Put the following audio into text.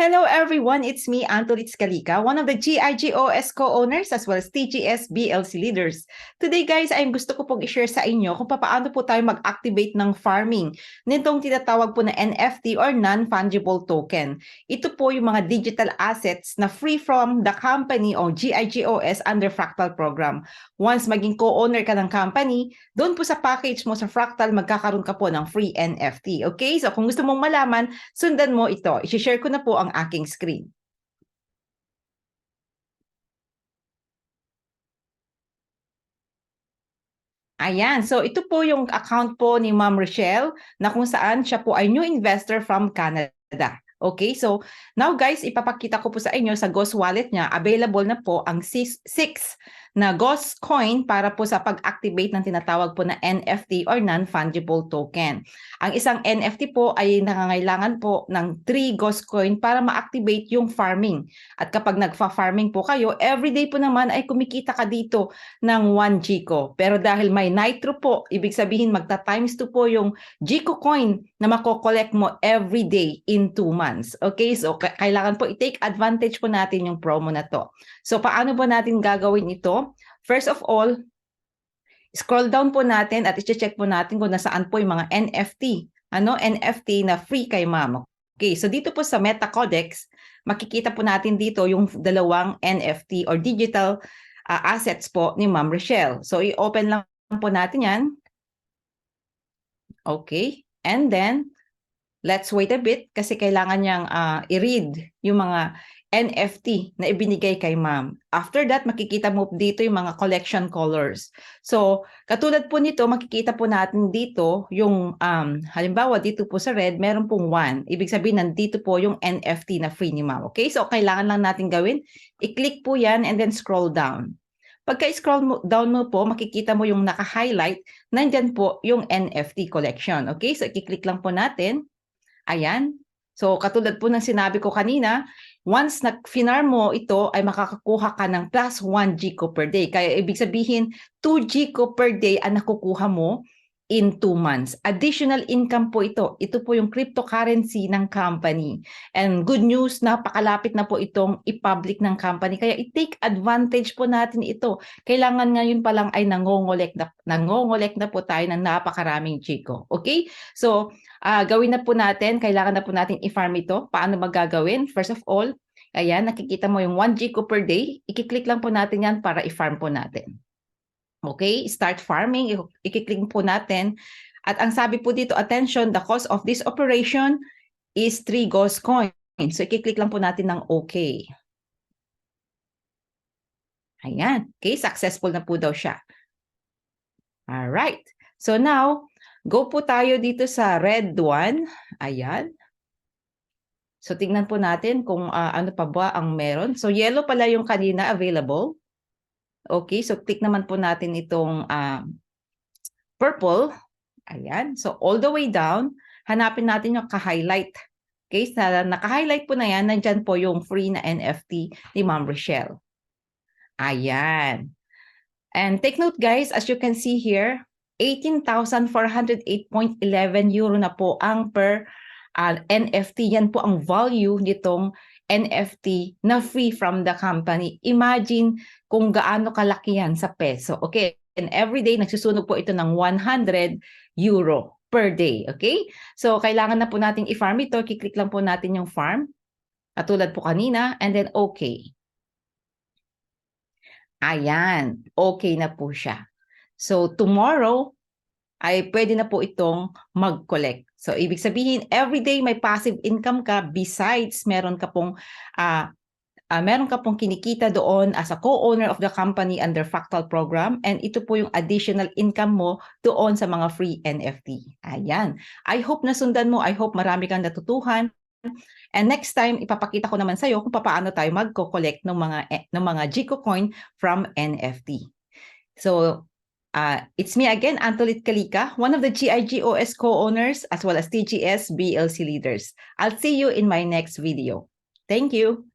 Hello everyone, it's me, Antolitz Kalika, one of the GIGOS co-owners as well as TGS BLC leaders. Today guys, ay gusto ko pong i-share sa inyo kung paano po tayo mag-activate ng farming nitong tinatawag po na NFT or non-fungible token. Ito po yung mga digital assets na free from the company o GIGOS under Fractal program. Once maging co-owner ka ng company, doon po sa package mo sa Fractal, magkakaroon ka po ng free NFT. Okay? So kung gusto mong malaman, sundan mo ito. I-share ko na po ang aking screen. Ayan, so ito po yung account po ni Ma'am Rochelle na kung saan siya po ay new investor from Canada. Okay, so now guys, ipapakita ko po sa inyo sa Ghost Wallet niya, available na po ang 6 na Ghost Coin para po sa pag-activate ng tinatawag po na NFT or non-fungible token. Ang isang NFT po ay nangangailangan po ng 3 Ghost Coin para ma-activate yung farming. At kapag nagfa-farming po kayo, everyday po naman ay kumikita ka dito ng 1 GCO. Pero dahil may Nitro po, ibig sabihin magta times 2 po yung GCO coin na mako-collect mo every day in 2 months. Okay, so kailangan po i-take advantage po natin yung promo na to. So paano po natin gagawin ito? First of all, scroll down po natin at i-check po natin kung nasaan po yung mga NFT. NFT na free kay ma'am. Okay, so dito po sa MetaCodex, makikita po natin dito yung dalawang NFT or digital assets po ni Ma'am Rochelle. So i-open lang po natin yan. Okay, and then let's wait a bit kasi kailangan niyang i-read yung mga NFT na ibinigay kay ma'am. After that, makikita mo dito yung mga collection colors. So, katulad po nito, makikita po natin dito yung, halimbawa dito po sa red, meron pong 1. Ibig sabihin, nandito po yung NFT na free ni ma'am. Okay? So, kailangan lang natin gawin. I-click po yan and then scroll down. Pagka-scroll down mo po, makikita mo yung naka-highlight, nandyan po yung NFT collection. Okay? So, i-click lang po natin. Ayan. So, katulad po ng sinabi ko kanina, once na-finar mo ito, ay makakakuha ka ng plus 1 GCO per day. Kaya ibig sabihin, 2 GCO per day ang nakukuha mo in 2 months. Additional income po ito. Ito po yung cryptocurrency ng company. And good news, napakalapit na po itong i-public ng company. Kaya i-take advantage po natin ito. Kailangan ngayon pa lang ay nangongolek na po tayo ng napakaraming GCO. Okay? So, gawin na po natin. Kailangan na po natin i-farm ito. Paano magagawin? First of all, ayan, nakikita mo yung 1 GCO per day. I-click lang po natin yan para i-farm po natin. Okay, start farming, i-click po natin. At ang sabi po dito, attention, the cost of this operation is 3 Ghost Coin. So, i-click lang po natin ng okay. Ayan, okay, successful na po daw siya. Alright, so now, go po tayo dito sa red one. Ayan. So, tingnan po natin kung ano pa ba ang meron. So, yellow pala yung kanina available. Okay, so click naman po natin itong purple. Ayan, so all the way down, hanapin natin yung ka-highlight. Okay, so naka-highlight po na yan, nandyan po yung free na NFT ni Ma'am Rochelle. Ayan. And take note guys, as you can see here, 18,408.11 euro na po ang per NFT. Yan po ang value nitong NFT na free from the company. Imagine kung gaano kalaki yan sa peso. Okay? And every day, nagsusunog po ito ng 100 euro per day. Okay? So, kailangan na po natin i-farm ito. Kiklik lang po natin yung farm. Katulad po kanina. And then, okay. Ayan. Okay na po siya. So, tomorrow, ay pwede na po itong mag-collect. So, ibig sabihin, everyday may passive income ka besides meron ka pong kinikita doon as a co-owner of the company under Fractal program, and ito po yung additional income mo doon sa mga free NFT. Ayan. I hope nasundan mo. I hope marami kang natutuhan. And next time, ipapakita ko naman sa'yo kung paano tayo mag-collect ng mga GCO coin from NFT. So, it's me again, Antolitz Kalika, one of the GIGOS co-owners as well as TGS BLC leaders. I'll see you in my next video. Thank you.